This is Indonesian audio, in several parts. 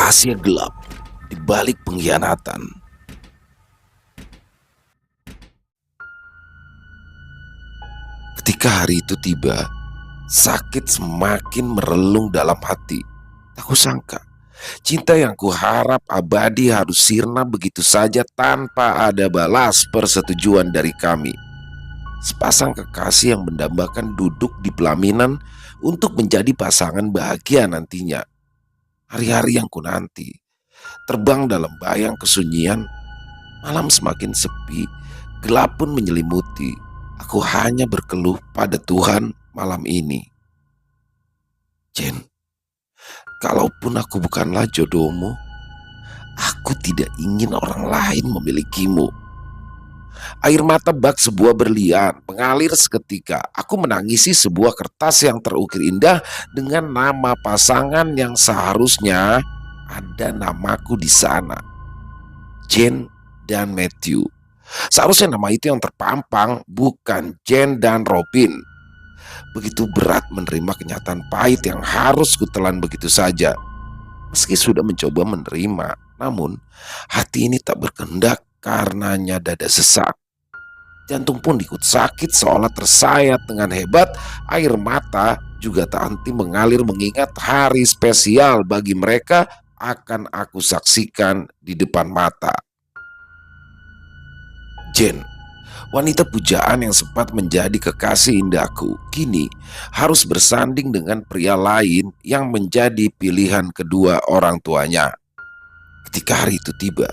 rahasia gelap di balik pengkhianatan. Ketika hari itu tiba, sakit semakin merelung dalam hati. Tak kusangka, cinta yang kuharap abadi harus sirna begitu saja tanpa ada balas persetujuan dari kami. Sepasang kekasih yang mendambakan duduk di pelaminan untuk menjadi pasangan bahagia nantinya. Hari-hari yang kunanti, terbang dalam bayang kesunyian. Malam semakin sepi, gelap pun menyelimuti. Aku hanya berkeluh pada Tuhan malam ini. Jen, kalaupun aku bukanlah jodohmu, aku tidak ingin orang lain memilikimu. Air mata bak sebuah berlian mengalir seketika. Aku menangisi sebuah kertas yang terukir indah dengan nama pasangan yang seharusnya ada namaku di sana. Jen dan Matthew. Seharusnya nama itu yang terpampang, bukan Jen dan Robin. Begitu berat menerima kenyataan pahit yang harus kutelan begitu saja. Meski sudah mencoba menerima, namun hati ini tak berkehendak karenanya dada sesak. Jantung pun ikut sakit seolah tersayat dengan hebat. Air mata juga tak henti mengalir mengingat hari spesial bagi mereka akan aku saksikan di depan mata. Jen, wanita pujaan yang sempat menjadi kekasih indahku, kini harus bersanding dengan pria lain yang menjadi pilihan kedua orang tuanya. Ketika hari itu tiba,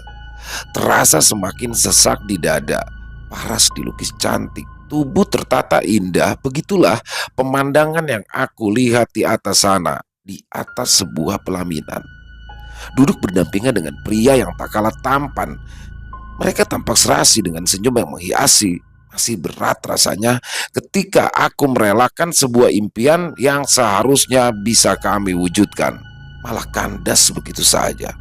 terasa semakin sesak di dada. Paras dilukis cantik, tubuh tertata indah. Begitulah pemandangan yang aku lihat di atas sana, di atas sebuah pelaminan. Duduk berdampingan dengan pria yang tak kalah tampan. Mereka tampak serasi dengan senyum yang menghiasi. Masih berat rasanya ketika aku merelakan sebuah impian yang seharusnya bisa kami wujudkan, malah kandas begitu saja.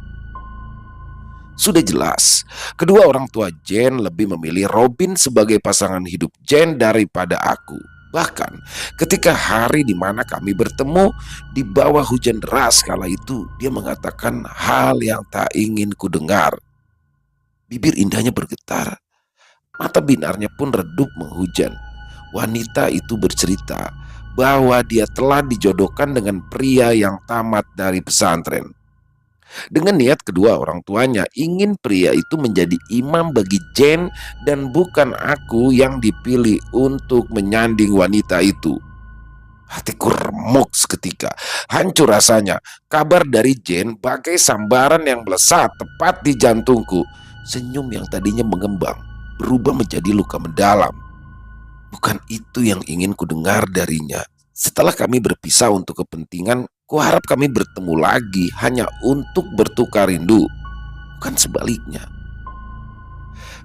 Sudah jelas, kedua orang tua Jen lebih memilih Robin sebagai pasangan hidup Jen daripada aku. Bahkan ketika hari di mana kami bertemu di bawah hujan deras kala itu, dia mengatakan hal yang tak ingin ku dengar. Bibir indahnya bergetar, mata binarnya pun redup menghujan. Wanita itu bercerita bahwa dia telah dijodohkan dengan pria yang tamat dari pesantren. Dengan niat kedua orang tuanya ingin pria itu menjadi imam bagi Jen dan bukan aku yang dipilih untuk menyanding wanita itu. Hatiku remuk seketika, hancur rasanya. Kabar dari Jen bagai sambaran yang melesat tepat di jantungku. Senyum yang tadinya mengembang berubah menjadi luka mendalam. Bukan itu yang ingin ku dengar darinya. Setelah kami berpisah untuk kepentingan, kuharap kami bertemu lagi hanya untuk bertukar rindu, bukan sebaliknya.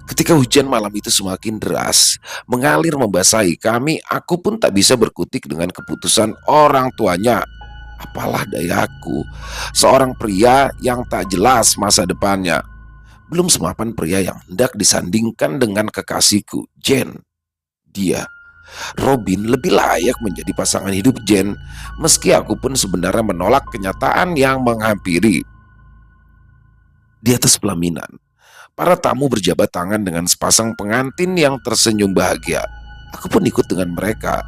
Ketika hujan malam itu semakin deras, mengalir membasahi kami, aku pun tak bisa berkutik dengan keputusan orang tuanya. Apalah dayaku, seorang pria yang tak jelas masa depannya. Belum semapan pria yang hendak disandingkan dengan kekasihku, Jen. Dia, Robin, lebih layak menjadi pasangan hidup Jen, meski aku pun sebenarnya menolak kenyataan yang menghampiri. Di atas pelaminan, para tamu berjabat tangan dengan sepasang pengantin yang tersenyum bahagia. Aku pun ikut dengan mereka.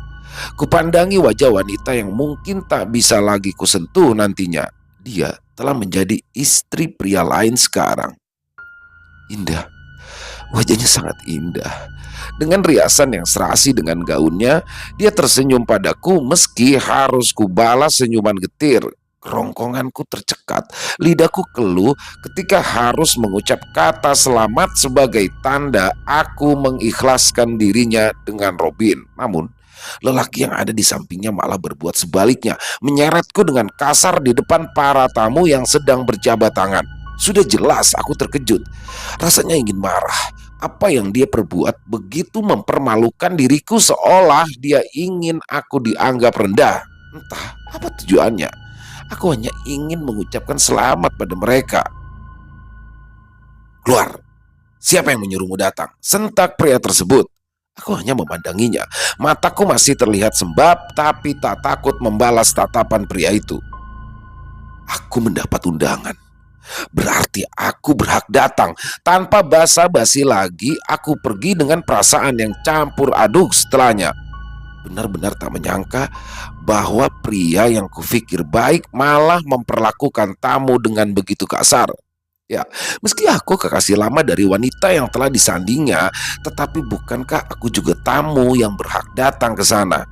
Kupandangi wajah wanita yang mungkin tak bisa lagi kusentuh nantinya. Dia telah menjadi istri pria lain sekarang. Indah, wajahnya sangat indah. Dengan riasan yang serasi dengan gaunnya, dia tersenyum padaku meski harus kubalas senyuman getir. Kerongkonganku tercekat, lidahku keluh ketika harus mengucap kata selamat sebagai tanda aku mengikhlaskan dirinya dengan Robin. Namun, lelaki yang ada di sampingnya malah berbuat sebaliknya, menyeretku dengan kasar di depan para tamu yang sedang berjabat tangan. Sudah jelas aku terkejut, rasanya ingin marah. Apa yang dia perbuat begitu mempermalukan diriku seolah dia ingin aku dianggap rendah. Entah apa tujuannya. Aku hanya ingin mengucapkan selamat pada mereka. Keluar. Siapa yang menyuruhmu datang? Sentak pria tersebut. Aku hanya memandanginya. Mataku masih terlihat sembab, tapi tak takut membalas tatapan pria itu. Aku mendapat undangan. Berarti aku berhak datang. Tanpa basa-basi lagi, aku pergi dengan perasaan yang campur aduk setelahnya. Benar-benar tak menyangka bahwa pria yang kupikir baik malah memperlakukan tamu dengan begitu kasar. Ya, meski aku kekasih lama dari wanita yang telah disandingnya, tetapi bukankah aku juga tamu yang berhak datang ke sana?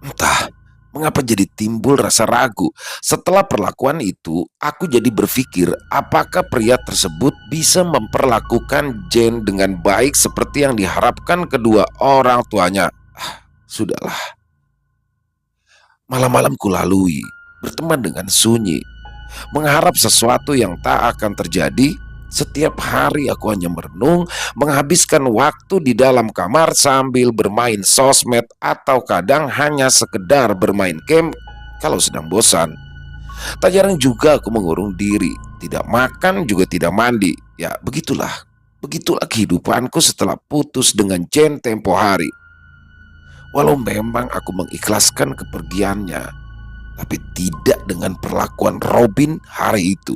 Entah mengapa jadi timbul rasa ragu. Setelah perlakuan itu, aku jadi berpikir apakah pria tersebut bisa memperlakukan Jane dengan baik seperti yang diharapkan kedua orang tuanya. Sudahlah, malam-malam kulalui, berteman dengan sunyi, mengharap sesuatu yang tak akan terjadi. Setiap hari aku hanya merenung, menghabiskan waktu di dalam kamar sambil bermain sosmed atau kadang hanya sekedar bermain game kalau sedang bosan. Tak jarang juga aku mengurung diri, tidak makan juga tidak mandi. Ya, begitulah kehidupanku setelah putus dengan Jen tempo hari. Walau memang aku mengikhlaskan kepergiannya, tapi tidak dengan perlakuan Robin hari itu.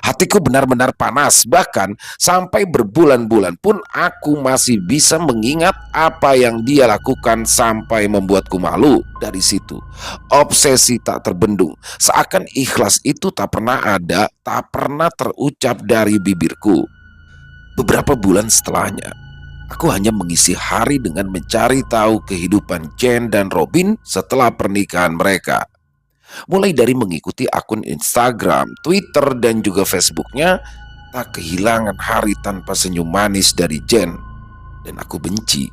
Hatiku benar-benar panas, bahkan sampai berbulan-bulan pun aku masih bisa mengingat apa yang dia lakukan sampai membuatku malu. Dari situ, obsesi tak terbendung, seakan ikhlas itu tak pernah ada, tak pernah terucap dari bibirku. Beberapa bulan setelahnya, aku hanya mengisi hari dengan mencari tahu kehidupan Jen dan Robin setelah pernikahan mereka. Mulai dari mengikuti akun Instagram, Twitter, dan juga Facebooknya, tak kehilangan hari tanpa senyum manis dari Jen. Dan aku benci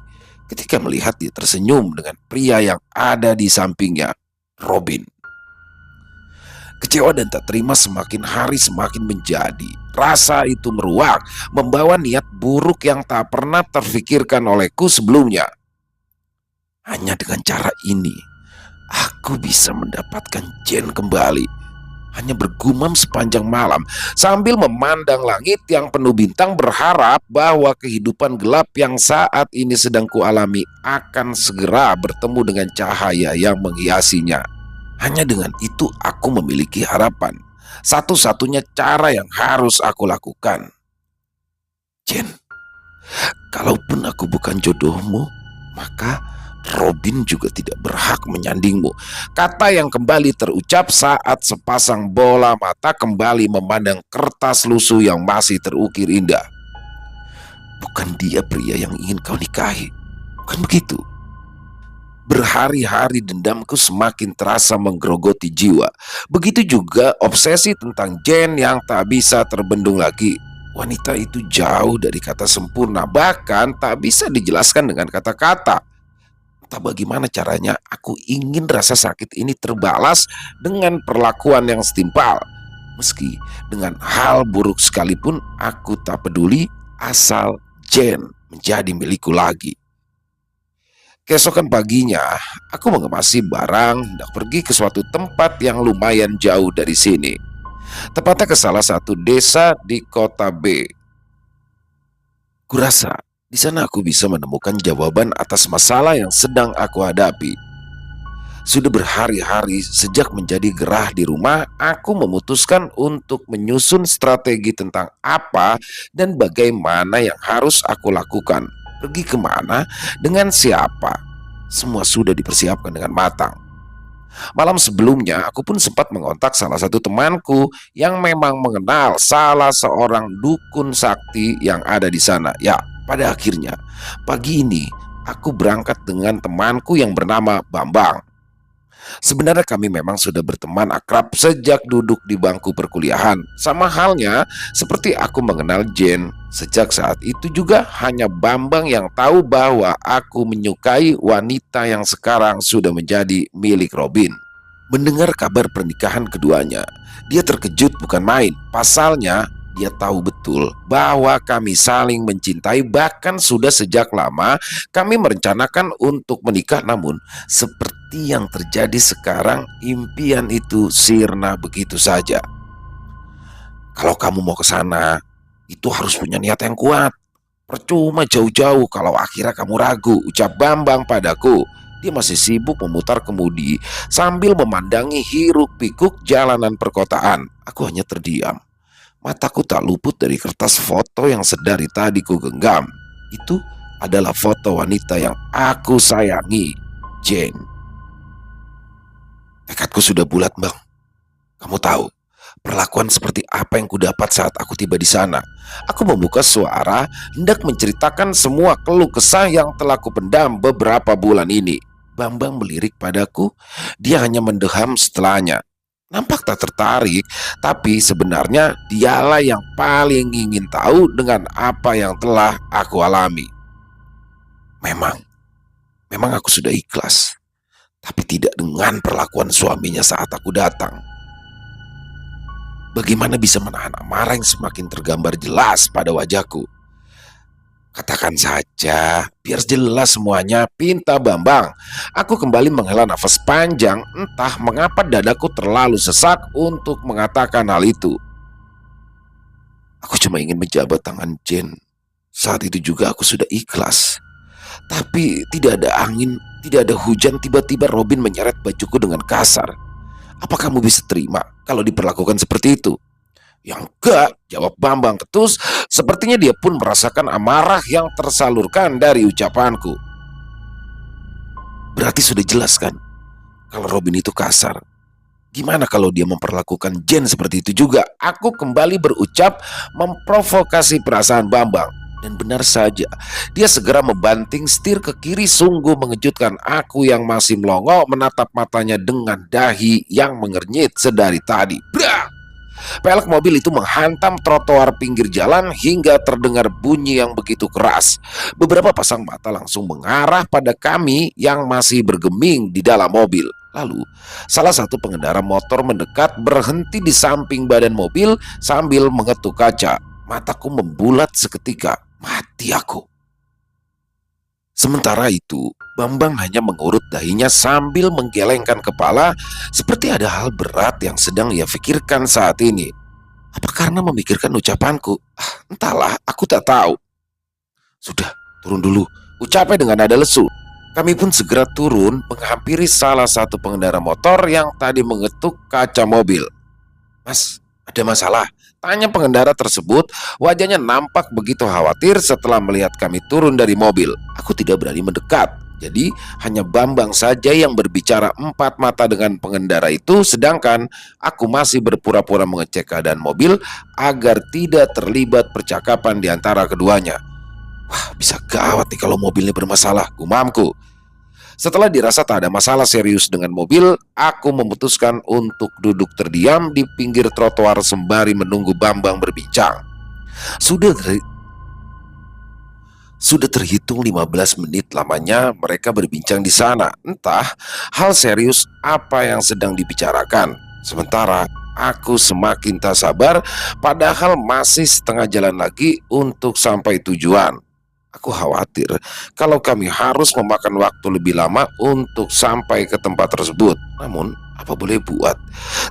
ketika melihat dia tersenyum dengan pria yang ada di sampingnya, Robin. Kecewa dan tak terima semakin hari semakin menjadi. Rasa itu meruak, membawa niat buruk yang tak pernah terfikirkan olehku sebelumnya. Hanya dengan cara ini, aku bisa mendapatkan Jen kembali. Hanya bergumam sepanjang malam sambil memandang langit yang penuh bintang, berharap bahwa kehidupan gelap yang saat ini sedang kualami akan segera bertemu dengan cahaya yang menghiasinya. Hanya dengan itu aku memiliki harapan. Satu-satunya cara yang harus aku lakukan. Jen, kalaupun aku bukan jodohmu, maka Robin juga tidak berhak menyandingmu. Kata yang kembali terucap saat sepasang bola mata kembali memandang kertas lusuh yang masih terukir indah. Bukan dia pria yang ingin kau nikahi, bukan begitu? Berhari-hari dendamku semakin terasa menggerogoti jiwa. Begitu juga obsesi tentang Jen yang tak bisa terbendung lagi. Wanita itu jauh dari kata sempurna, bahkan tak bisa dijelaskan dengan kata-kata. Entah bagaimana caranya, aku ingin rasa sakit ini terbalas dengan perlakuan yang setimpal. Meski dengan hal buruk sekalipun, aku tak peduli asal Jen menjadi milikku lagi. Keesokan paginya, aku mengemasi barang dan pergi ke suatu tempat yang lumayan jauh dari sini. Tepatnya ke salah satu desa di kota B. Kurasa di sana aku bisa menemukan jawaban atas masalah yang sedang aku hadapi. Sudah berhari-hari sejak menjadi gerah di rumah, aku memutuskan untuk menyusun strategi tentang apa dan bagaimana yang harus aku lakukan. Pergi kemana, dengan siapa, semua sudah dipersiapkan dengan matang. Malam sebelumnya, aku pun sempat mengontak salah satu temanku yang memang mengenal salah seorang dukun sakti yang ada di sana. Ya, pada akhirnya, pagi ini aku berangkat dengan temanku yang bernama Bambang. Sebenarnya kami memang sudah berteman akrab sejak duduk di bangku perkuliahan. Sama halnya seperti aku mengenal Jen. Sejak saat itu juga hanya Bambang yang tahu bahwa aku menyukai wanita yang sekarang sudah menjadi milik Robin. Mendengar kabar pernikahan keduanya, dia terkejut bukan main. Pasalnya, dia tahu betul bahwa kami saling mencintai, bahkan sudah sejak lama kami merencanakan untuk menikah. Namun seperti yang terjadi sekarang, impian itu sirna begitu saja. Kalau kamu mau ke sana, itu harus punya niat yang kuat. Percuma jauh-jauh kalau akhirnya kamu ragu, ucap Bambang padaku. Dia masih sibuk memutar kemudi sambil memandangi hiruk pikuk jalanan perkotaan. Aku hanya terdiam. Mataku tak luput dari kertas foto yang sedari tadi ku genggam. Itu adalah foto wanita yang aku sayangi, Jane. Tekadku sudah bulat, Bang. Kamu tahu, perlakuan seperti apa yang kudapat saat aku tiba di sana. Aku membuka suara, hendak menceritakan semua keluh kesah yang telah kupendam beberapa bulan ini. Bambang melirik padaku, dia hanya mendeham setelahnya. Nampak tak tertarik, tapi sebenarnya dialah yang paling ingin tahu dengan apa yang telah aku alami. Memang, memang aku sudah ikhlas, tapi tidak dengan perlakuan suaminya saat aku datang. Bagaimana bisa menahan amarah yang semakin tergambar jelas pada wajahku? Katakan saja, biar jelas semuanya, pinta Bambang. Aku kembali menghela nafas panjang, entah mengapa dadaku terlalu sesak untuk mengatakan hal itu. Aku cuma ingin menjabat tangan Jane. Saat itu juga aku sudah ikhlas. Tapi tidak ada angin, tidak ada hujan, tiba-tiba Robin menyeret bajuku dengan kasar. Apa kamu bisa terima kalau diperlakukan seperti itu? Yang enggak, jawab Bambang ketus. Sepertinya dia pun merasakan amarah yang tersalurkan dari ucapanku. Berarti sudah jelas kan kalau Robin itu kasar. Gimana kalau dia memperlakukan Jen seperti itu juga? Aku kembali berucap memprovokasi perasaan Bambang. Dan benar saja, dia segera membanting setir ke kiri, sungguh mengejutkan aku yang masih melongo menatap matanya dengan dahi yang mengernyit sedari tadi. Brak! Pelek mobil itu menghantam trotoar pinggir jalan hingga terdengar bunyi yang begitu keras. Beberapa pasang mata langsung mengarah pada kami yang masih bergeming di dalam mobil. Lalu, salah satu pengendara motor mendekat, berhenti di samping badan mobil sambil mengetuk kaca. Mataku membulat seketika. Mati aku. Sementara itu, Bambang hanya mengurut dahinya sambil menggelengkan kepala seperti ada hal berat yang sedang ia pikirkan saat ini. Apa karena memikirkan ucapanku? Entahlah, aku tak tahu. Sudah, turun dulu, ucapnya dengan nada lesu. Kami pun segera turun menghampiri salah satu pengendara motor yang tadi mengetuk kaca mobil. Mas, ada masalah? Tanya pengendara tersebut. Wajahnya nampak begitu khawatir setelah melihat kami turun dari mobil. Aku tidak berani mendekat, jadi hanya Bambang saja yang berbicara empat mata dengan pengendara itu, sedangkan aku masih berpura-pura mengecek keadaan mobil agar tidak terlibat percakapan di antara keduanya. Wah, bisa gawat nih kalau mobilnya bermasalah, gumamku. Setelah dirasa tak ada masalah serius dengan mobil, aku memutuskan untuk duduk terdiam di pinggir trotoar sembari menunggu Bambang berbincang. Sudah ter Sudah terhitung 15 menit lamanya mereka berbincang di sana. Entah hal serius apa yang sedang dibicarakan. Sementara aku semakin tak sabar, padahal masih setengah jalan lagi untuk sampai tujuan. Aku khawatir kalau kami harus memakan waktu lebih lama untuk sampai ke tempat tersebut. Namun, apa boleh buat?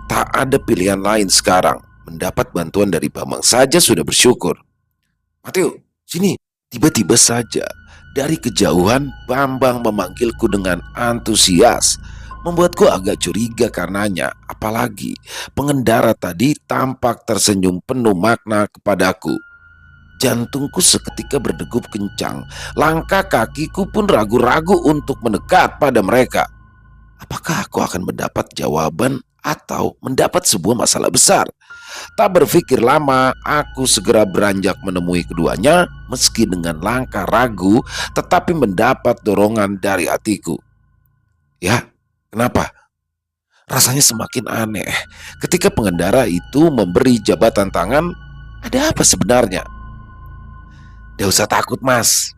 Tak ada pilihan lain sekarang. Mendapat bantuan dari Bambang saja sudah bersyukur. Mateo, sini. Tiba-tiba saja, dari kejauhan Bambang memanggilku dengan antusias. Membuatku agak curiga karenanya. Apalagi pengendara tadi tampak tersenyum penuh makna kepadaku. Jantungku seketika berdegup kencang. Langkah kakiku pun ragu-ragu untuk mendekat pada mereka. Apakah aku akan mendapat jawaban atau mendapat sebuah masalah besar? Tak berpikir lama, aku segera beranjak menemui keduanya, meski dengan langkah ragu, tetapi mendapat dorongan dari hatiku. Ya, kenapa? Rasanya semakin aneh ketika pengendara itu memberi jabatan tangan. Ada apa sebenarnya? Tidak usah takut, Mas.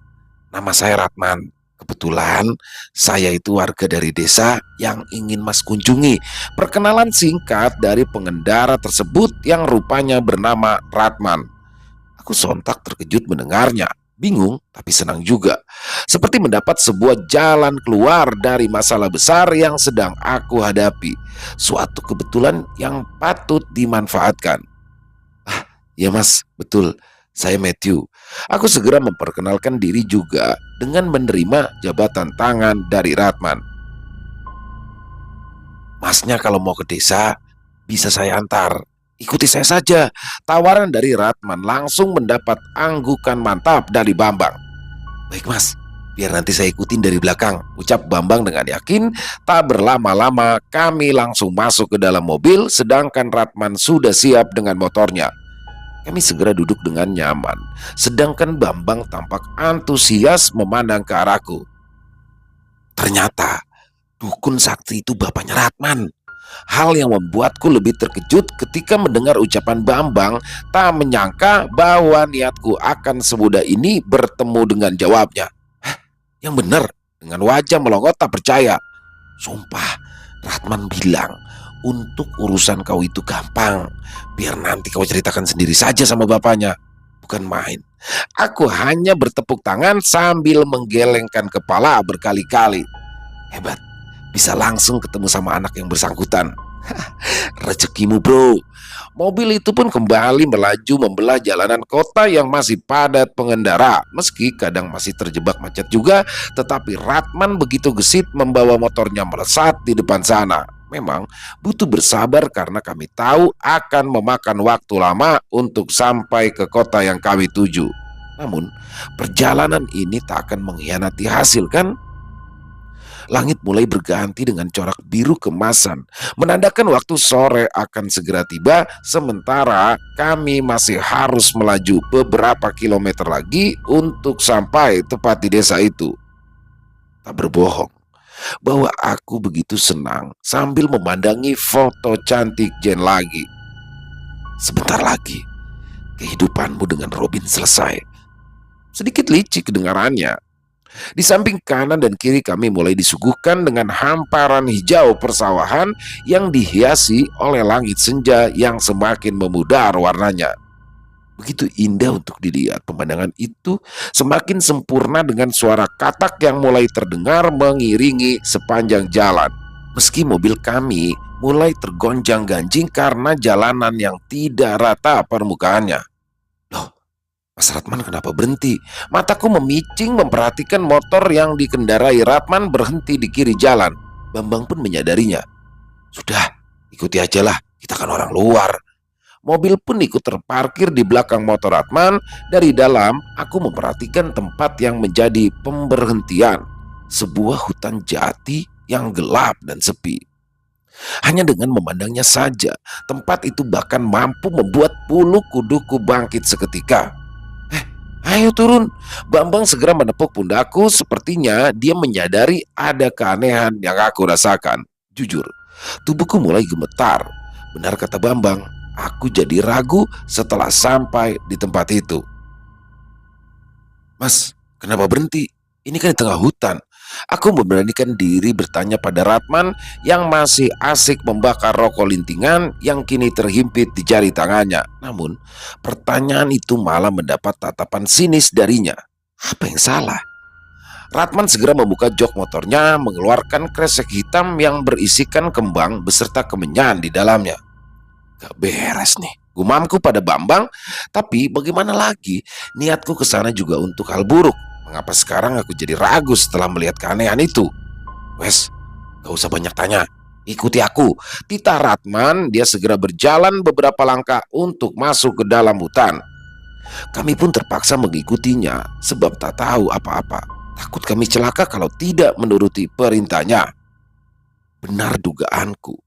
Nama saya Ratman. Kebetulan saya itu warga dari desa yang ingin Mas kunjungi. Perkenalan singkat dari pengendara tersebut yang rupanya bernama Ratman. Aku sontak terkejut mendengarnya. Bingung tapi senang juga. Seperti mendapat sebuah jalan keluar dari masalah besar yang sedang aku hadapi. Suatu kebetulan yang patut dimanfaatkan. Ya Mas, betul. Saya Matthew. Aku segera memperkenalkan diri juga dengan menerima jabatan tangan dari Ratman. Masnya kalau mau ke desa, bisa saya antar. Ikuti saya saja. Tawaran dari Ratman langsung mendapat anggukan mantap dari Bambang. Baik mas, biar nanti saya ikutin dari belakang, ucap Bambang dengan yakin. Tak berlama-lama kami langsung masuk ke dalam mobil, sedangkan Ratman sudah siap dengan motornya. Kami segera duduk dengan nyaman, sedangkan Bambang tampak antusias memandang ke arahku. Ternyata dukun sakti itu bapaknya Ratman. Hal yang membuatku lebih terkejut ketika mendengar ucapan Bambang. Tak menyangka bahwa niatku akan semudah ini bertemu dengan jawabnya. Yang benar, dengan wajah melongot tak percaya. Sumpah, Ratman bilang, untuk urusan kau itu gampang. Biar nanti kau ceritakan sendiri saja sama bapaknya. Bukan main. Aku hanya bertepuk tangan sambil menggelengkan kepala berkali-kali. Hebat, bisa langsung ketemu sama anak yang bersangkutan. Rezekimu bro. Mobil itu pun kembali melaju membelah jalanan kota yang masih padat pengendara. Meski kadang masih terjebak macet juga, tetapi Ratman begitu gesit membawa motornya melesat di depan sana. Memang butuh bersabar karena kami tahu akan memakan waktu lama untuk sampai ke kota yang kami tuju. Namun perjalanan ini tak akan mengkhianati hasil kan? Langit mulai berganti dengan corak biru kemasan, menandakan waktu sore akan segera tiba, sementara kami masih harus melaju beberapa kilometer lagi untuk sampai tepat di desa itu. Tak berbohong, bahwa aku begitu senang sambil memandangi foto cantik Jen lagi. Sebentar lagi, kehidupanmu dengan Robin selesai. Sedikit licik kedengarannya. Di samping kanan dan kiri kami mulai disuguhkan dengan hamparan hijau persawahan yang dihiasi oleh langit senja yang semakin memudar warnanya. Begitu indah untuk dilihat pemandangan itu, semakin sempurna dengan suara katak yang mulai terdengar mengiringi sepanjang jalan. Meski mobil kami mulai tergonjang-ganjing karena jalanan yang tidak rata permukaannya. Loh, Mas Ratman kenapa berhenti? Mataku memicing memperhatikan motor yang dikendarai Ratman berhenti di kiri jalan. Bambang pun menyadarinya. Sudah, ikuti aja lah, kita kan orang luar. Mobil pun ikut terparkir di belakang motor Ratman. Dari dalam, aku memperhatikan tempat yang menjadi pemberhentian. Sebuah hutan jati yang gelap dan sepi. Hanya dengan memandangnya saja, tempat itu bahkan mampu membuat bulu kuduku bangkit seketika. Ayo turun. Bambang segera menepuk pundakku, sepertinya dia menyadari ada keanehan yang aku rasakan. Jujur, tubuhku mulai gemetar. Benar kata Bambang, aku jadi ragu setelah sampai di tempat itu. Mas, kenapa berhenti? Ini kan di tengah hutan. Aku memberanikan diri bertanya pada Ratman yang masih asik membakar rokok lintingan yang kini terhimpit di jari tangannya. Namun, pertanyaan itu malah mendapat tatapan sinis darinya. Apa yang salah? Ratman segera membuka jok motornya, mengeluarkan kresek hitam yang berisikan kembang beserta kemenyan di dalamnya. Gak beres nih, gumamku pada Bambang. Tapi bagaimana lagi? Niatku ke sana juga untuk hal buruk. Mengapa sekarang aku jadi ragu setelah melihat keanehan itu? Wes, gak usah banyak tanya. Ikuti aku. Titah Ratman, dia segera berjalan beberapa langkah untuk masuk ke dalam hutan. Kami pun terpaksa mengikutinya sebab tak tahu apa-apa. Takut kami celaka kalau tidak menuruti perintahnya. Benar dugaanku.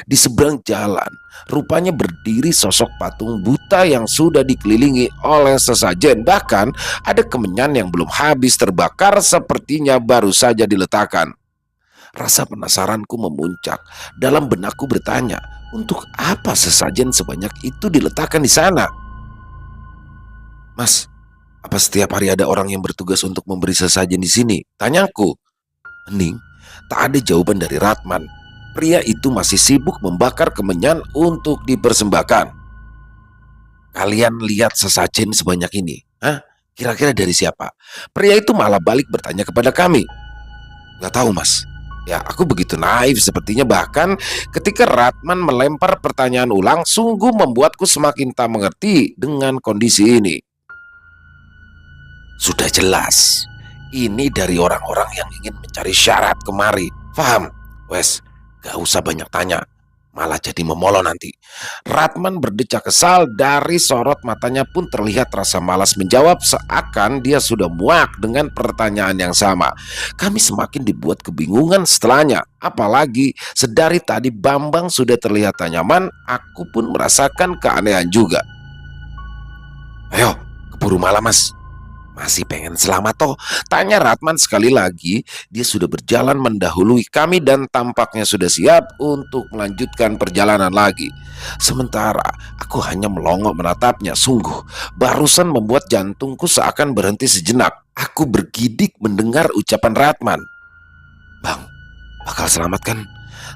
Di seberang jalan, rupanya berdiri sosok patung buta yang sudah dikelilingi oleh sesajen. Bahkan ada kemenyan yang belum habis terbakar sepertinya baru saja diletakkan. Rasa penasaranku memuncak. Dalam benakku bertanya, untuk apa sesajen sebanyak itu diletakkan di sana? Mas, apa setiap hari ada orang yang bertugas untuk memberi sesajen di sini? Tanyaku. Hening, tak ada jawaban dari Ratman. Pria itu masih sibuk membakar kemenyan untuk dipersembahkan. Kalian lihat sesajen sebanyak ini? Hah? Kira-kira dari siapa? Pria itu malah balik bertanya kepada kami. Gak tahu mas. Ya aku begitu naif sepertinya, bahkan ketika Ratman melempar pertanyaan ulang sungguh membuatku semakin tak mengerti dengan kondisi ini. Sudah jelas, ini dari orang-orang yang ingin mencari syarat kemari. Faham? Wes, gak usah banyak tanya. malah jadi memolo nanti. Ratman berdecak kesal, dari sorot matanya pun terlihat rasa malas menjawab, seakan dia sudah muak dengan pertanyaan yang sama. Kami semakin dibuat kebingungan setelahnya, apalagi sedari tadi Bambang sudah terlihat tak nyaman. Aku pun merasakan keanehan juga. Ayo, keburu malam mas. Masih pengen selamat toh? Tanya Ratman sekali lagi. Dia sudah berjalan mendahului kami dan tampaknya sudah siap untuk melanjutkan perjalanan lagi. Sementara aku hanya melongok menatapnya. Sungguh, barusan membuat jantungku seakan berhenti sejenak. Aku bergidik mendengar ucapan Ratman. Bang, bakal selamat kan?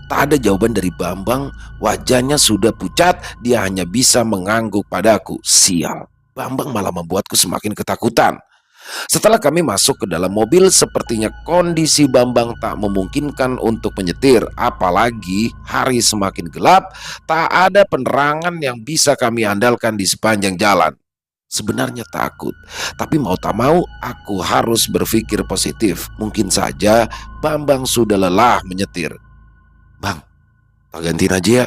Tak ada jawaban dari Bambang. Wajahnya sudah pucat. Dia hanya bisa mengangguk padaku. Sial, Bambang malah membuatku semakin ketakutan. Setelah kami masuk ke dalam mobil, sepertinya kondisi Bambang tak memungkinkan untuk menyetir. Apalagi hari semakin gelap, tak ada penerangan yang bisa kami andalkan di sepanjang jalan. Sebenarnya takut, tapi mau tak mau aku harus berpikir positif. Mungkin saja Bambang sudah lelah menyetir. Bang, tak gantiin aja ya.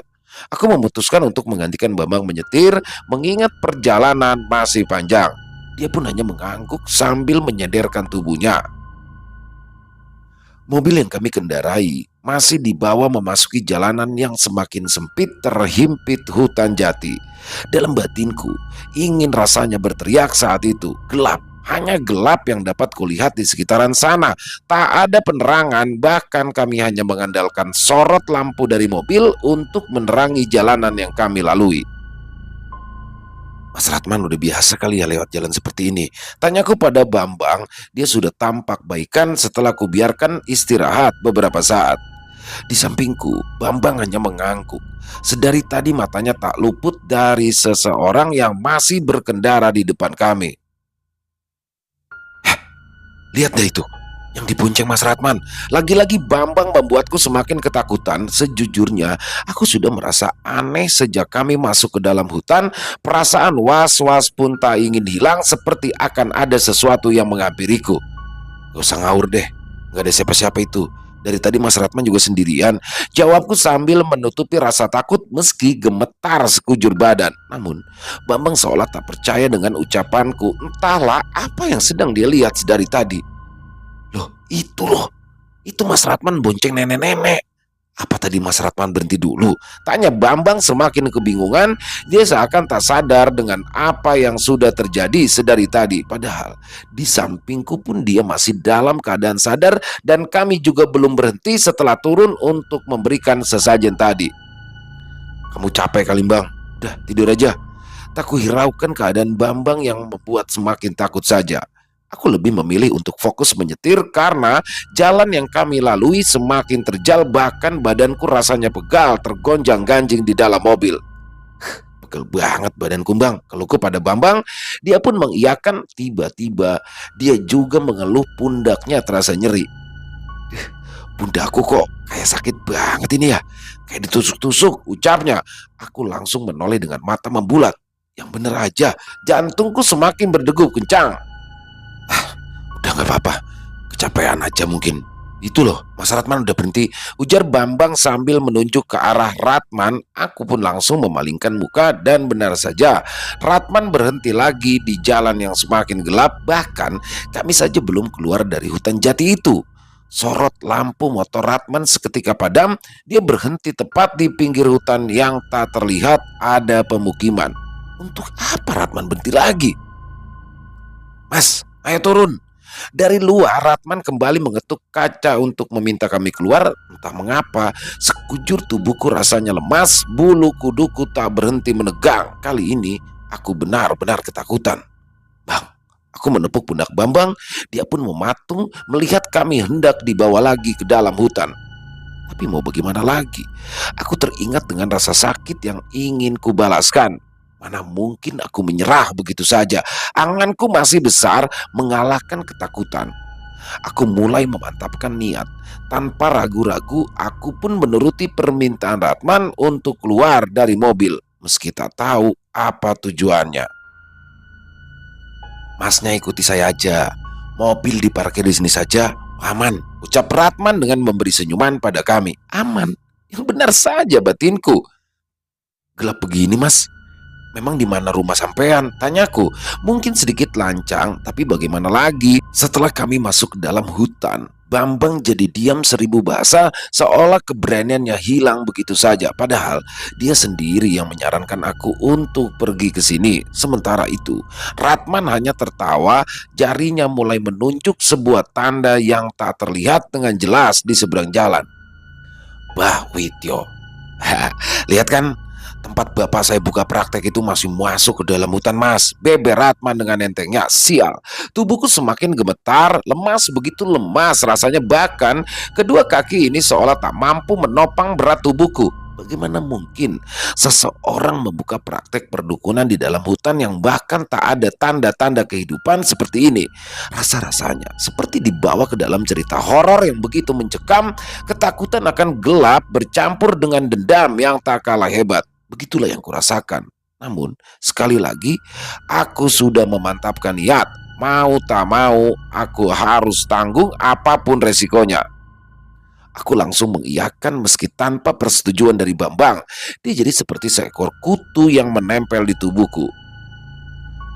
Aku memutuskan untuk menggantikan Bambang menyetir, mengingat perjalanan masih panjang. Dia pun hanya mengangguk sambil menyederkan tubuhnya. Mobil yang kami kendarai masih dibawa memasuki jalanan yang semakin sempit terhimpit hutan jati. Dalam batinku, ingin rasanya berteriak saat itu. Gelap, hanya gelap yang dapat kulihat di sekitaran sana. Tak ada penerangan, bahkan kami hanya mengandalkan sorot lampu dari mobil untuk menerangi jalanan yang kami lalui. Mas Ratman udah biasa kali ya lewat jalan seperti ini. Tanyaku pada Bambang. Dia sudah tampak baikan setelah kubiarkan istirahat beberapa saat. Di sampingku, Bambang hanya mengangguk. Sedari tadi matanya tak luput dari seseorang yang masih berkendara di depan kami. Lihat deh itu, yang dibonceng Mas Ratman. Lagi-lagi Bambang membuatku semakin ketakutan. Sejujurnya, aku sudah merasa aneh sejak kami masuk ke dalam hutan. Perasaan was-was pun tak ingin hilang, seperti akan ada sesuatu yang menghampiriku. Gak usah ngawur deh, gak ada siapa-siapa itu. Dari tadi Mas Ratman juga sendirian, jawabku sambil menutupi rasa takut meski gemetar sekujur badan. Namun Bambang seolah tak percaya dengan ucapanku. Entahlah apa yang sedang dia lihat sedari tadi. Loh, itu Mas Ratman bonceng nenek-nenek. Apa tadi Mas Ratman berhenti dulu? Tanya Bambang semakin kebingungan. Dia seakan tak sadar dengan apa yang sudah terjadi sedari tadi. Padahal di sampingku pun dia masih dalam keadaan sadar, dan kami juga belum berhenti setelah turun untuk memberikan sesajen tadi. Kamu capek kali Bang? Udah tidur aja. Tak kuhiraukan keadaan Bambang yang membuat semakin takut saja. Aku lebih memilih untuk fokus menyetir karena jalan yang kami lalui semakin terjal, bahkan badanku rasanya pegal tergonjang-ganjing di dalam mobil. Pegel banget badanku Bang, keluhku pada Bambang. Dia pun mengiyakan. Tiba-tiba dia juga mengeluh pundaknya terasa nyeri. Pundakku kok kayak sakit banget ini ya, kayak ditusuk-tusuk, ucapnya. Aku langsung menoleh dengan mata membulat. Yang bener aja, jantungku semakin berdegup kencang. Udah gak apa-apa, kecapean aja mungkin. Itu loh, Mas Ratman udah berhenti, ujar Bambang sambil menunjuk ke arah Ratman. Aku pun langsung memalingkan muka dan benar saja, Ratman berhenti lagi di jalan yang semakin gelap. Bahkan kami saja belum keluar dari hutan jati itu, sorot lampu motor Ratman seketika padam. Dia berhenti tepat di pinggir hutan yang tak terlihat ada pemukiman. Untuk apa Ratman berhenti lagi? Mas, ayo turun. Dari luar Ratman kembali mengetuk kaca untuk meminta kami keluar. Entah mengapa sekujur tubuhku rasanya lemas, bulu kuduku tak berhenti menegang. Kali ini aku benar-benar ketakutan. Bang, aku menepuk pundak Bambang. Dia pun mematung melihat kami hendak dibawa lagi ke dalam hutan. Tapi mau bagaimana lagi? Aku teringat dengan rasa sakit yang ingin kubalaskan. Mana mungkin aku menyerah begitu saja. Anganku masih besar mengalahkan ketakutan. Aku mulai memantapkan niat. Tanpa ragu-ragu, aku pun menuruti permintaan Ratman untuk keluar dari mobil, meski tak tahu apa tujuannya. Masnya ikuti saya aja. Mobil diparkir di sini saja, aman, ucap Ratman dengan memberi senyuman pada kami. Aman. Yang benar saja batinku. Gelap begini, Mas. Memang di mana rumah sampean? Tanyaku. Mungkin sedikit lancang, tapi bagaimana lagi? Setelah kami masuk ke dalam hutan, Bambang jadi diam seribu bahasa, seolah keberaniannya hilang begitu saja. Padahal dia sendiri yang menyarankan aku untuk pergi ke sini. Sementara itu, Ratman hanya tertawa, jarinya mulai menunjuk sebuah tanda yang tak terlihat dengan jelas di seberang jalan. Bah, Wityo. Lihat kan, tempat bapak saya buka praktek itu masih masuk ke dalam hutan, Mas. Beber Ratman dengan entengnya. Sial, tubuhku semakin gemetar, lemas begitu lemas rasanya, bahkan kedua kaki ini seolah tak mampu menopang berat tubuhku. Bagaimana mungkin seseorang membuka praktek perdukunan di dalam hutan yang bahkan tak ada tanda-tanda kehidupan seperti ini? Rasa-rasanya seperti dibawa ke dalam cerita horor yang begitu mencekam. Ketakutan akan gelap bercampur dengan dendam yang tak kalah hebat. Begitulah yang kurasakan. Namun, sekali lagi, aku sudah memantapkan niat. Mau tak mau, aku harus tanggung apapun resikonya. Aku langsung mengiyakan meski tanpa persetujuan dari Bambang. Dia jadi seperti seekor kutu yang menempel di tubuhku.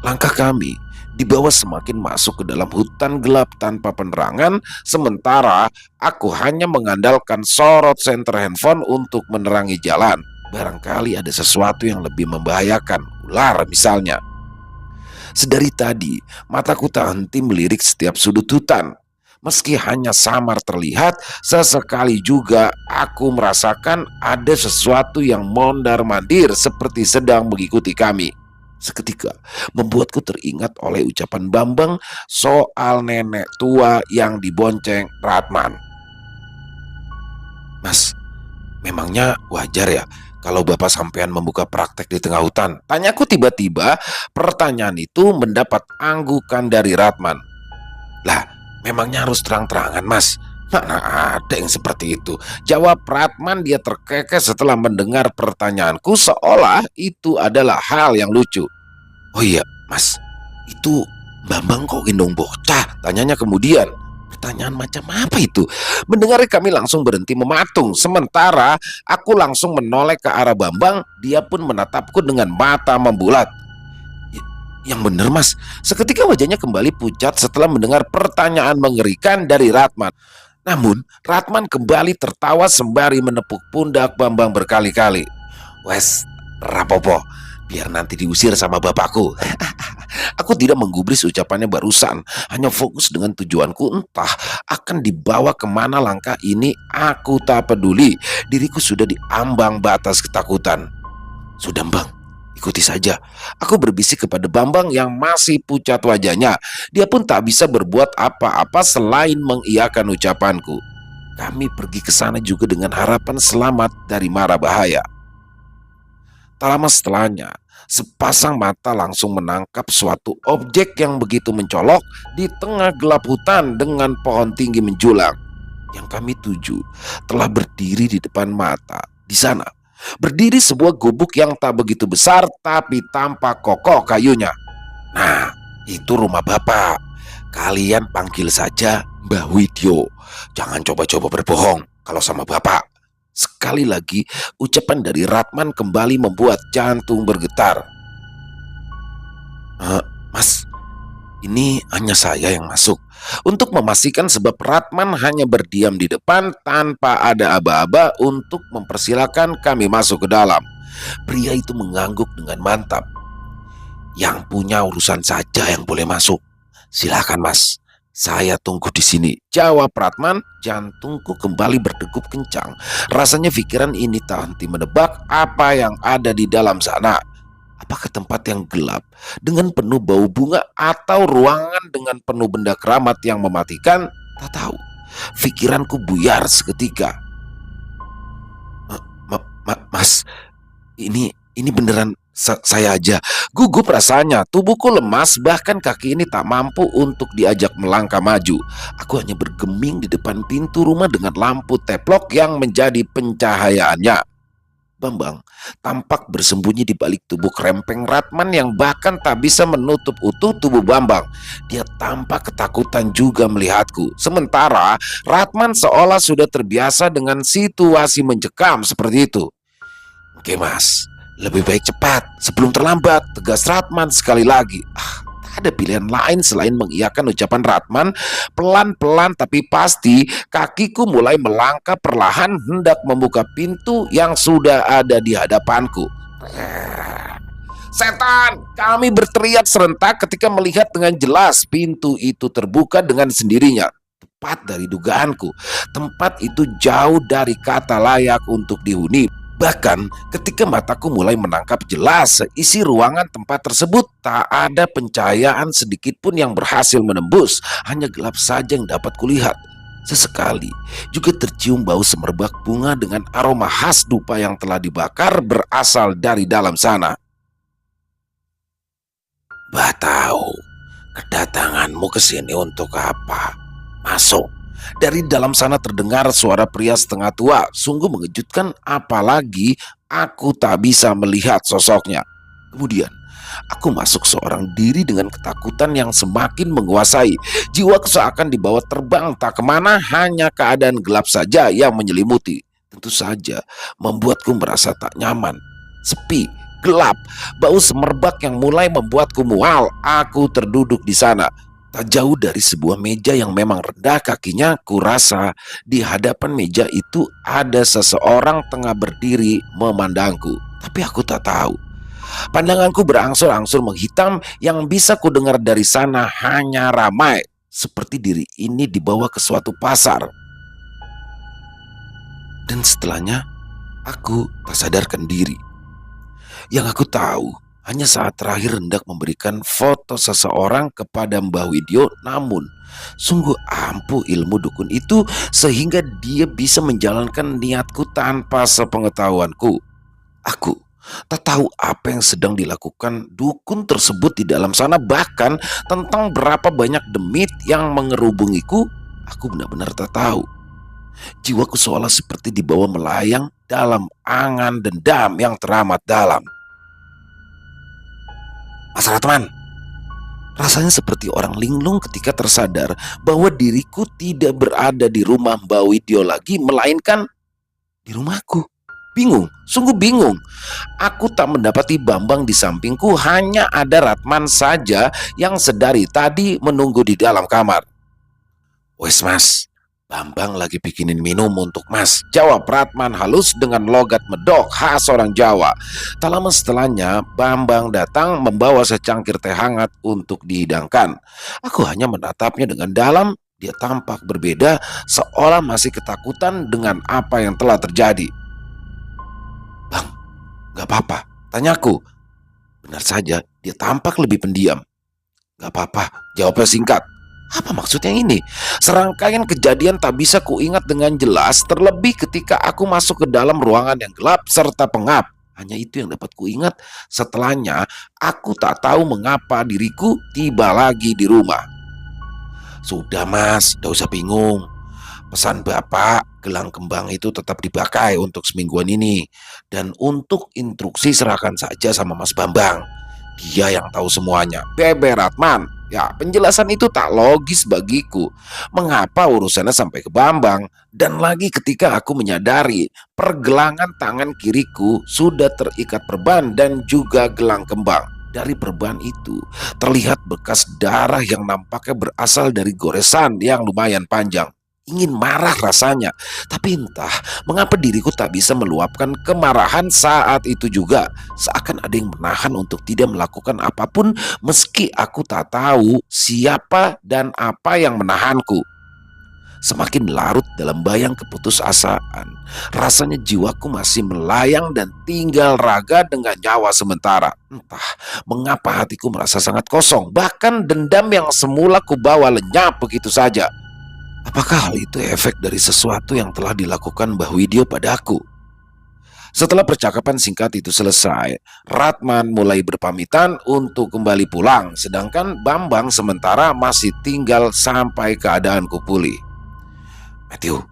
Langkah kami dibawa semakin masuk ke dalam hutan gelap tanpa penerangan, sementara aku hanya mengandalkan sorot senter handphone untuk menerangi jalan. Barangkali ada sesuatu yang lebih membahayakan, ular misalnya. Sedari tadi, mataku tak henti melirik setiap sudut hutan. Meski hanya samar terlihat, sesekali juga aku merasakan ada sesuatu yang mondar-mandir seperti sedang mengikuti kami. Seketika membuatku teringat oleh ucapan Bambang soal nenek tua yang dibonceng Ratman. Mas, memangnya wajar ya kalau bapak sampean membuka praktek di tengah hutan? Tanyaku tiba-tiba. Pertanyaan itu mendapat anggukan dari Ratman. Lah, memangnya harus terang-terangan, Mas? Mana ada yang seperti itu? Jawab Ratman. Dia terkekeh setelah mendengar pertanyaanku seolah itu adalah hal yang lucu. Oh iya, Mas, itu Bambang kok gendong bocah? Tanyanya kemudian. Pertanyaan macam apa itu? Mendengarnya kami langsung berhenti mematung. Sementara aku langsung menoleh ke arah Bambang. Dia pun menatapku dengan mata membulat. Yang benar, Mas. Seketika wajahnya kembali pucat setelah mendengar pertanyaan mengerikan dari Ratman. Namun Ratman kembali tertawa sembari menepuk pundak Bambang berkali-kali. Wes, rapopo, biar nanti diusir sama bapakku. Aku tidak menggubris ucapannya barusan, hanya fokus dengan tujuanku. Entah akan dibawa kemana langkah ini, aku tak peduli. Diriku sudah diambang batas ketakutan. Sudah, Bang, ikuti saja. Aku berbisik kepada Bambang yang masih pucat wajahnya. Dia pun tak bisa berbuat apa-apa selain mengiyakan ucapanku. Kami pergi ke sana juga dengan harapan selamat dari mara bahaya. Tak lama setelahnya, sepasang mata langsung menangkap suatu objek yang begitu mencolok di tengah gelap hutan dengan pohon tinggi menjulang. Yang kami tuju telah berdiri di depan mata. Di sana berdiri sebuah gubuk yang tak begitu besar tapi tampak kokoh kayunya. Nah, itu rumah bapak. Kalian panggil saja Mbah Widyo. Jangan coba-coba berbohong kalau sama bapak. Sekali lagi ucapan dari Ratman kembali membuat jantung bergetar. Mas, ini hanya saya yang masuk. Untuk memastikan sebab Ratman hanya berdiam di depan tanpa ada aba-aba untuk mempersilahkan kami masuk ke dalam. Pria itu mengangguk dengan mantap. Yang punya urusan saja yang boleh masuk. Silakan, Mas. Saya tunggu di sini, jawab Ratman. Jantungku kembali berdegup kencang. Rasanya pikiran ini tak henti menebak apa yang ada di dalam sana. Apakah tempat yang gelap dengan penuh bau bunga atau ruangan dengan penuh benda keramat yang mematikan? Tak tahu. Pikiranku buyar seketika. Mas, ini beneran saya aja. Gugup rasanya, tubuhku lemas, bahkan kaki ini tak mampu untuk diajak melangkah maju. Aku hanya bergeming di depan pintu rumah dengan lampu teplok yang menjadi pencahayaannya. Bambang tampak bersembunyi di balik tubuh krempeng Ratman yang bahkan tak bisa menutup utuh tubuh Bambang. Dia tampak ketakutan juga melihatku. Sementara Ratman seolah sudah terbiasa dengan situasi mencekam seperti itu. Oke mas, lebih baik cepat sebelum terlambat, tegas Ratman sekali lagi. Tak ada pilihan lain selain mengiyakan ucapan Ratman. Pelan-pelan tapi pasti kakiku mulai melangkah perlahan hendak membuka pintu yang sudah ada di hadapanku. Setan! Kami berteriak serentak ketika melihat dengan jelas pintu itu terbuka dengan sendirinya. Tepat dari dugaanku, tempat itu jauh dari kata layak untuk dihuni. Bahkan ketika mataku mulai menangkap jelas isi ruangan tempat tersebut, tak ada pencahayaan sedikit pun yang berhasil menembus, hanya gelap saja yang dapat kulihat. Sesekali juga tercium bau semerbak bunga dengan aroma khas dupa yang telah dibakar berasal dari dalam sana. Bah tahu, kedatanganmu ke sini untuk apa? Masuk. Dari dalam sana terdengar suara pria setengah tua, sungguh mengejutkan apalagi aku tak bisa melihat sosoknya. Kemudian, aku masuk seorang diri dengan ketakutan yang semakin menguasai. Jiwaku seakan dibawa terbang tak kemana, hanya keadaan gelap saja yang menyelimuti. Tentu saja membuatku merasa tak nyaman, sepi, gelap, bau semerbak yang mulai membuatku mual. Aku terduduk di sana. Tak jauh dari sebuah meja yang memang rendah kakinya, kurasa di hadapan meja itu ada seseorang tengah berdiri memandangku. Tapi aku tak tahu. Pandanganku berangsur-angsur menghitam, yang bisa kudengar dari sana hanya ramai. Seperti diri ini dibawa ke suatu pasar. Dan setelahnya, aku tak sadarkan diri. Yang aku tahu, hanya saat terakhir hendak memberikan foto seseorang kepada Mbah Widyo, namun sungguh ampuh ilmu dukun itu sehingga dia bisa menjalankan niatku tanpa sepengetahuanku. Aku tak tahu apa yang sedang dilakukan dukun tersebut di dalam sana, bahkan tentang berapa banyak demit yang mengerubungiku, aku benar-benar tak tahu. Jiwaku seolah seperti dibawa melayang dalam angan dendam yang teramat dalam. Mas Ratman, rasanya seperti orang linglung ketika tersadar bahwa diriku tidak berada di rumah Mbak Widyo lagi, melainkan di rumahku. Bingung, sungguh bingung. Aku tak mendapati Bambang di sampingku, hanya ada Ratman saja yang sedari tadi menunggu di dalam kamar. Wes mas, Bambang lagi bikinin minum untuk mas, jawab Ratman halus dengan logat medok khas orang Jawa. Tak lama setelahnya Bambang datang membawa secangkir teh hangat untuk dihidangkan. Aku hanya menatapnya dengan dalam. Dia tampak berbeda, seolah masih ketakutan dengan apa yang telah terjadi. Bang, gak apa-apa, tanyaku. Benar saja, dia tampak lebih pendiam. Gak apa-apa, jawabnya singkat. Apa maksudnya ini? Serangkaian kejadian tak bisa kuingat dengan jelas, terlebih ketika aku masuk ke dalam ruangan yang gelap serta pengap. Hanya itu yang dapat kuingat. Setelahnya, aku tak tahu mengapa diriku tiba lagi di rumah. Sudah mas, gak usah bingung. Pesan bapak, gelang kembang itu tetap dipakai untuk semingguan ini. Dan untuk instruksi serahkan saja sama Mas Bambang. Dia yang tahu semuanya. Beber Ratman. Ya, penjelasan itu tak logis bagiku. Mengapa urusannya sampai ke Bambang? Dan lagi ketika aku menyadari pergelangan tangan kiriku sudah terikat perban dan juga gelang kembang. Dari perban itu terlihat bekas darah yang nampaknya berasal dari goresan yang lumayan panjang. Ingin marah rasanya, tapi entah mengapa diriku tak bisa meluapkan kemarahan saat itu juga. Seakan ada yang menahan untuk tidak melakukan apapun meski aku tak tahu siapa dan apa yang menahanku. Semakin larut dalam bayang keputusasaan, rasanya jiwaku masih melayang dan tinggal raga dengan nyawa sementara. Entah mengapa hatiku merasa sangat kosong, bahkan dendam yang semula kubawa lenyap begitu saja. Apakah hal itu efek dari sesuatu yang telah dilakukan Mbah Widyo padaku? Setelah percakapan singkat itu selesai, Ratman mulai berpamitan untuk kembali pulang, sedangkan Bambang sementara masih tinggal sampai keadaanku pulih. Matthew,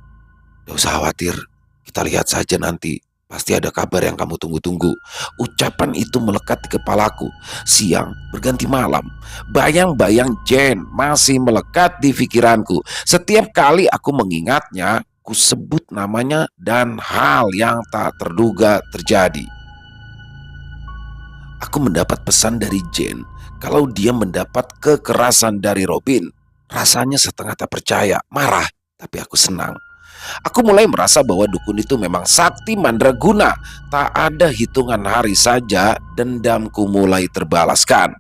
gak usah khawatir, kita lihat saja nanti. Pasti ada kabar yang kamu tunggu-tunggu. Ucapan itu melekat di kepalaku. Siang berganti malam. Bayang-bayang Jen masih melekat di pikiranku. Setiap kali aku mengingatnya, ku sebut namanya dan hal yang tak terduga terjadi. Aku mendapat pesan dari Jen kalau dia mendapat kekerasan dari Robin. Rasanya setengah tak percaya, marah, tapi aku senang. Aku mulai merasa bahwa dukun itu memang sakti mandraguna. Tak ada hitungan hari saja dendamku mulai terbalaskan.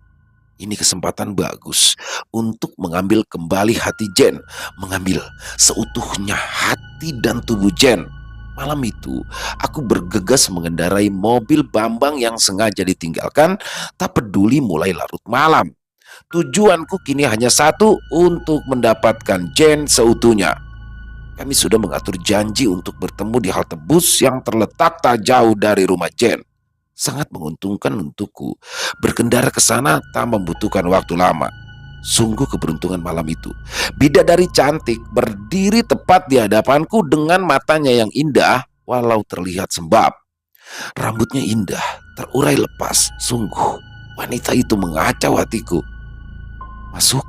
Ini kesempatan bagus untuk mengambil kembali hati Jen, mengambil seutuhnya hati dan tubuh Jen. Malam itu, aku bergegas mengendarai mobil Bambang yang sengaja ditinggalkan, tak peduli mulai larut malam. Tujuanku kini hanya satu, untuk mendapatkan Jen seutuhnya. Kami sudah mengatur janji untuk bertemu di halte bus yang terletak tak jauh dari rumah Jen. Sangat menguntungkan untukku. Berkendara ke sana tak membutuhkan waktu lama. Sungguh keberuntungan malam itu. Bidadari cantik berdiri tepat di hadapanku dengan matanya yang indah walau terlihat sembab. Rambutnya indah, terurai lepas. Sungguh, wanita itu mengacau hatiku. Masuk.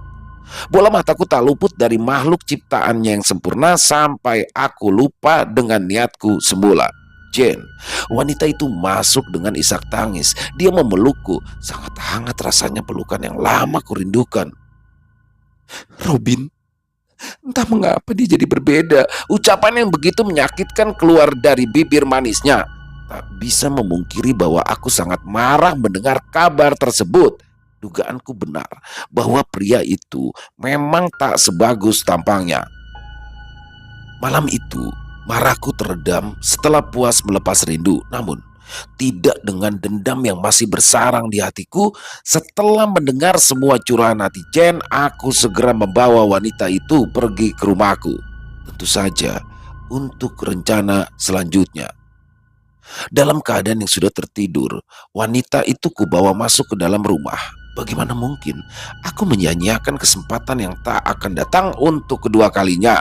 Bola mataku tak luput dari makhluk ciptaannya yang sempurna sampai aku lupa dengan niatku semula. Jen, wanita itu masuk dengan isak tangis. Dia memelukku. Sangat hangat rasanya pelukan yang lama kurindukan. Robin, entah mengapa dia jadi berbeda. Ucapan yang begitu menyakitkan keluar dari bibir manisnya. Tak bisa memungkiri bahwa aku sangat marah mendengar kabar tersebut. Dugaanku benar bahwa pria itu memang tak sebagus tampangnya. Malam itu, marahku teredam setelah puas melepas rindu. Namun, tidak dengan dendam yang masih bersarang di hatiku. Setelah mendengar semua curahan hati Jen, aku segera membawa wanita itu pergi ke rumahku. Tentu saja, untuk rencana selanjutnya. Dalam keadaan yang sudah tertidur, wanita itu kubawa masuk ke dalam rumah. Bagaimana mungkin aku menyia-nyiakan kesempatan yang tak akan datang untuk kedua kalinya?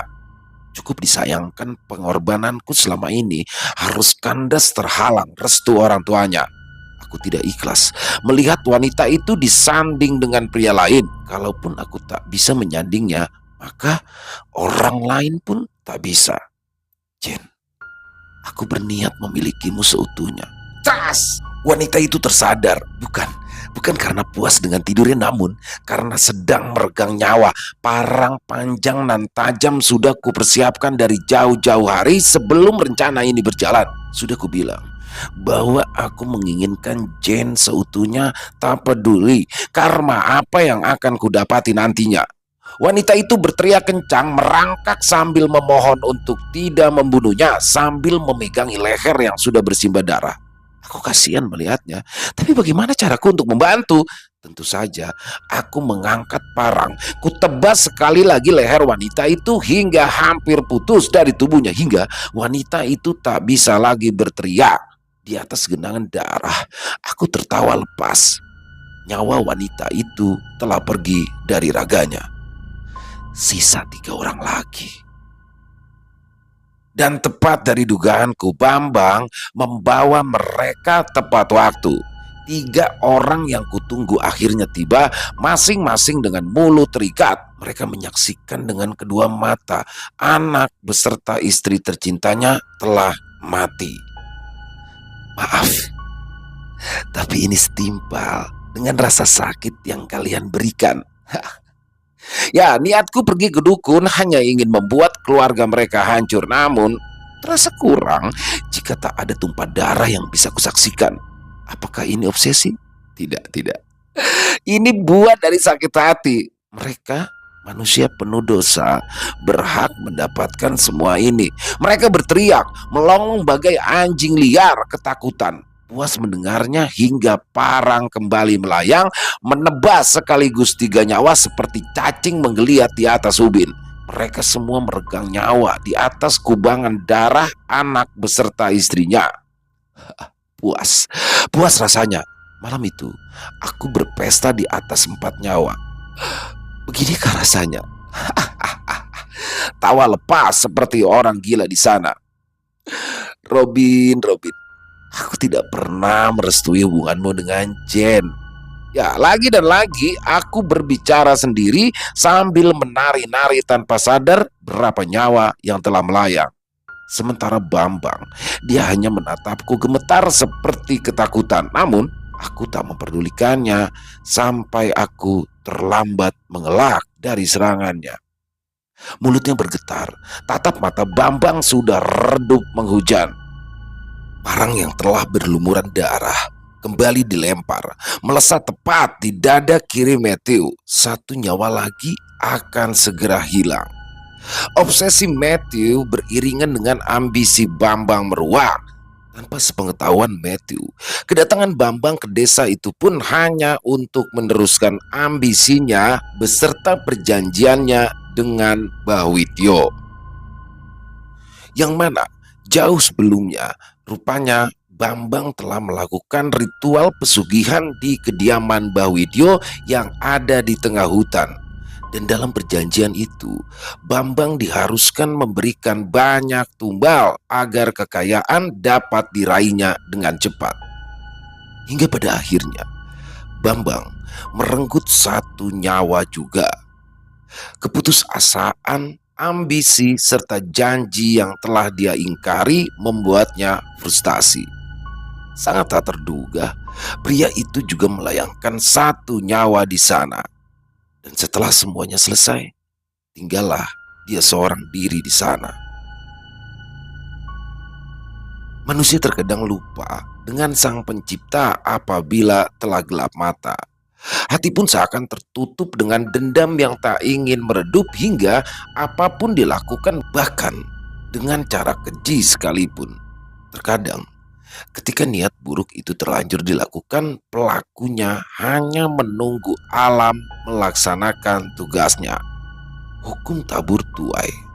Cukup disayangkan pengorbananku selama ini harus kandas terhalang restu orang tuanya. Aku tidak ikhlas melihat wanita itu disanding dengan pria lain. Kalaupun aku tak bisa menyandingnya, maka orang lain pun tak bisa. Jen, aku berniat memilikimu seutuhnya. Tas! Wanita itu tersadar, bukan karena puas dengan tidurnya, namun karena sedang meregang nyawa. Parang panjang dan tajam sudah kupersiapkan dari jauh-jauh hari sebelum rencana ini berjalan. Sudah kubilang bahwa aku menginginkan Jen seutuhnya, tak peduli karma apa yang akan kudapati nantinya. Wanita itu berteriak kencang, merangkak sambil memohon untuk tidak membunuhnya, sambil memegangi leher yang sudah bersimbah darah. Aku kasihan melihatnya, tapi bagaimana caraku untuk membantu? Tentu saja, aku mengangkat parang, kutebas sekali lagi leher wanita itu hingga hampir putus dari tubuhnya, hingga wanita itu tak bisa lagi berteriak. Di atas genangan darah, aku tertawa lepas. Nyawa wanita itu telah pergi dari raganya. Sisa 3 orang lagi. Dan tepat dari dugaanku, Bambang membawa mereka tepat waktu. 3 orang yang kutunggu akhirnya tiba, masing-masing dengan mulut terikat. Mereka menyaksikan dengan kedua mata anak beserta istri tercintanya telah mati. Maaf, tapi ini setimpal dengan rasa sakit yang kalian berikan. Ya, niatku pergi ke dukun hanya ingin membuat keluarga mereka hancur. Namun, terasa kurang jika tak ada tumpah darah yang bisa kusaksikan. Apakah ini obsesi? Tidak. Ini buat dari sakit hati. Mereka, manusia penuh dosa, berhak mendapatkan semua ini. Mereka berteriak, melonglong bagai anjing liar ketakutan. Puas mendengarnya hingga parang kembali melayang, menebas sekaligus 3 nyawa seperti cacing menggeliat di atas ubin. Mereka semua meregang nyawa di atas kubangan darah anak beserta istrinya. Puas rasanya. Malam itu, aku berpesta di atas 4 nyawa. Beginikah rasanya? Tawa lepas seperti orang gila di sana. Robin, Aku tidak pernah merestui hubunganmu dengan Jen. Ya, lagi dan lagi aku berbicara sendiri sambil menari-nari tanpa sadar berapa nyawa yang telah melayang. Sementara Bambang, dia hanya menatapku gemetar seperti ketakutan. Namun, aku tak memperdulikannya sampai aku terlambat mengelak dari serangannya. Mulutnya bergetar, tatap mata Bambang sudah redup menghujam. Parang yang telah berlumuran darah kembali dilempar, melesat tepat di dada kiri Matthew. Satu nyawa lagi akan segera hilang. Obsesi Matthew beriringan dengan ambisi Bambang meruak. Tanpa sepengetahuan Matthew, kedatangan Bambang ke desa itu pun hanya untuk meneruskan ambisinya beserta perjanjiannya dengan Bawityo. Yang mana jauh sebelumnya rupanya Bambang telah melakukan ritual pesugihan di kediaman Bawityo yang ada di tengah hutan. Dan dalam perjanjian itu, Bambang diharuskan memberikan banyak tumbal agar kekayaan dapat diraihnya dengan cepat. Hingga pada akhirnya, Bambang merenggut satu nyawa juga. Keputusasaan, ambisi, serta janji yang telah dia ingkari membuatnya frustasi. Sangat tak terduga, pria itu juga melayangkan satu nyawa di sana. Dan setelah semuanya selesai, tinggallah dia seorang diri di sana. Manusia terkadang lupa dengan sang pencipta apabila telah gelap mata. Hati pun seakan tertutup dengan dendam yang tak ingin meredup hingga apapun dilakukan, bahkan dengan cara keji sekalipun. Terkadang ketika niat buruk itu terlanjur dilakukan, pelakunya hanya menunggu alam melaksanakan tugasnya. Hukum tabur tuai.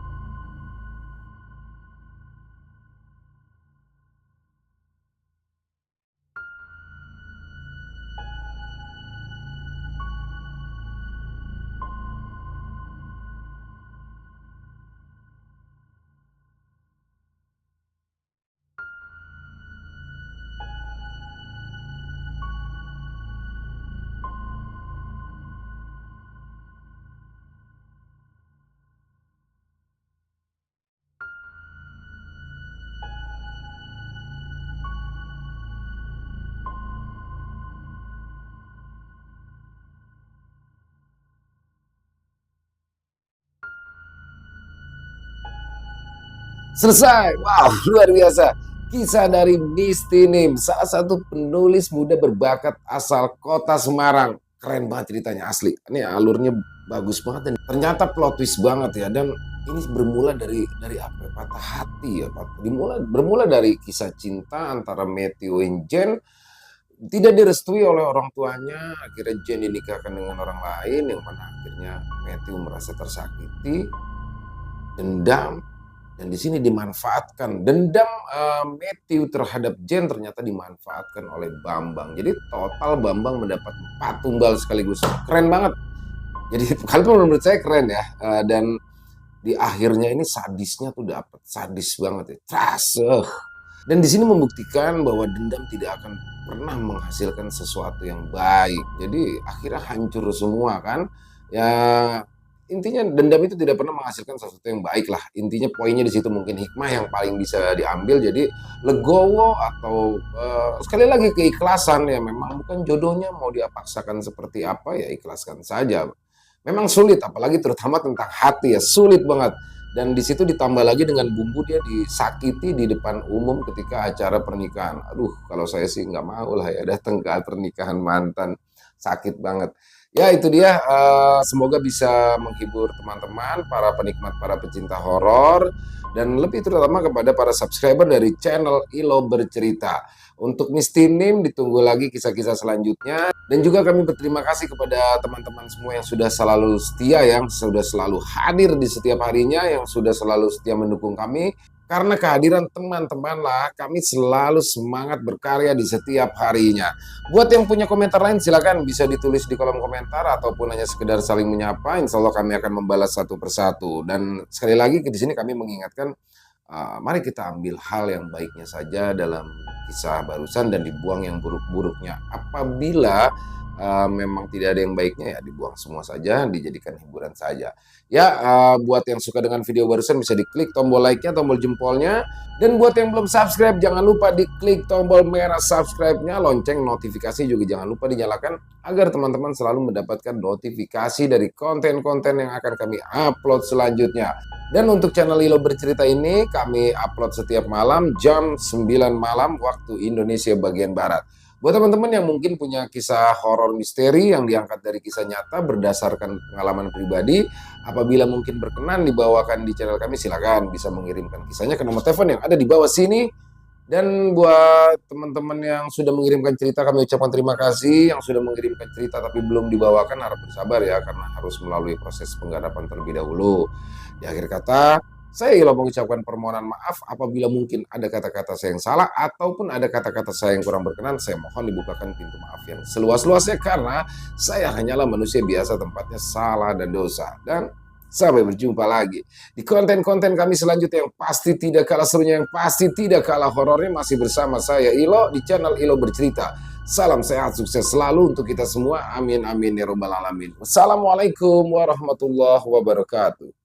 Selesai. Wow, luar biasa. Kisah dari Misty Nim, salah satu penulis muda berbakat asal kota Semarang. Keren banget ceritanya, asli. Ini alurnya bagus banget dan ternyata plot twist banget ya. Dan ini bermula dari apa? Patah hati ya. Bermula dari kisah cinta antara Matthew dan Jen. Tidak direstui oleh orang tuanya. Akhirnya Jen dinikahkan dengan orang lain, yang mana akhirnya Matthew merasa tersakiti, dendam. Dan di sini dimanfaatkan dendam Matthew terhadap Jen ternyata dimanfaatkan oleh Bambang. Jadi total Bambang mendapat 4 tumbal sekaligus. Keren banget. Jadi kalau menurut saya keren ya. Dan di akhirnya ini sadisnya tuh dapat sadis banget ya. Tras. Dan di sini membuktikan bahwa dendam tidak akan pernah menghasilkan sesuatu yang baik. Jadi akhirnya hancur semua kan. Ya, intinya dendam itu tidak pernah menghasilkan sesuatu yang baik lah. Intinya poinnya di situ mungkin hikmah yang paling bisa diambil. Jadi legowo atau sekali lagi keikhlasan ya, memang bukan jodohnya mau dia paksakan seperti apa ya, ikhlaskan saja. Memang sulit, apalagi terutama tentang hati ya, sulit banget. Dan di situ ditambah lagi dengan bumbu dia disakiti di depan umum ketika acara pernikahan. Aduh, kalau saya sih nggak mau lah ya datang ke pernikahan mantan, sakit banget. Ya itu dia, semoga bisa menghibur teman-teman, para penikmat, para pecinta horor, dan lebih terutama kepada para subscriber dari channel Ilo Bercerita. Untuk Misty Nim ditunggu lagi kisah-kisah selanjutnya. Dan juga kami berterima kasih kepada teman-teman semua yang sudah selalu setia, yang sudah selalu hadir di setiap harinya, yang sudah selalu setia mendukung kami. Karena kehadiran teman-teman lah kami selalu semangat berkarya di setiap harinya. Buat yang punya komentar lain silakan bisa ditulis di kolom komentar ataupun hanya sekedar saling menyapa. Insya Allah kami akan membalas satu persatu. Dan sekali lagi di sini kami mengingatkan, mari kita ambil hal yang baiknya saja dalam kisah barusan dan dibuang yang buruk-buruknya. Apabila memang tidak ada yang baiknya, ya dibuang semua saja, dijadikan hiburan saja. Ya, buat yang suka dengan video barusan bisa diklik tombol like-nya, tombol jempolnya. Dan buat yang belum subscribe, jangan lupa diklik tombol merah subscribe-nya, lonceng notifikasi juga jangan lupa dinyalakan agar teman-teman selalu mendapatkan notifikasi dari konten-konten yang akan kami upload selanjutnya. Dan untuk channel Ilo Bercerita ini kami upload setiap malam jam 9 malam waktu Indonesia bagian Barat. Buat teman-teman yang mungkin punya kisah horor misteri yang diangkat dari kisah nyata berdasarkan pengalaman pribadi, apabila mungkin berkenan dibawakan di channel kami, silakan bisa mengirimkan kisahnya ke nomor telepon yang ada di bawah sini. Dan buat teman-teman yang sudah mengirimkan cerita, kami ucapkan terima kasih. Yang sudah mengirimkan cerita tapi belum dibawakan, harap bersabar ya, karena harus melalui proses penggarapan terlebih dahulu. Di akhir kata, saya Ilo mengucapkan permohonan maaf apabila mungkin ada kata-kata saya yang salah ataupun ada kata-kata saya yang kurang berkenan. Saya mohon dibukakan pintu maaf yang seluas-luasnya karena saya hanyalah manusia biasa, tempatnya salah dan dosa. Dan sampai berjumpa lagi di konten-konten kami selanjutnya yang pasti tidak kalah serunya, yang pasti tidak kalah horornya, masih bersama saya Ilo di channel Ilo Bercerita. Salam sehat, sukses selalu untuk kita semua. Amin, amin, ya robbal alamin. Wassalamualaikum warahmatullahi wabarakatuh.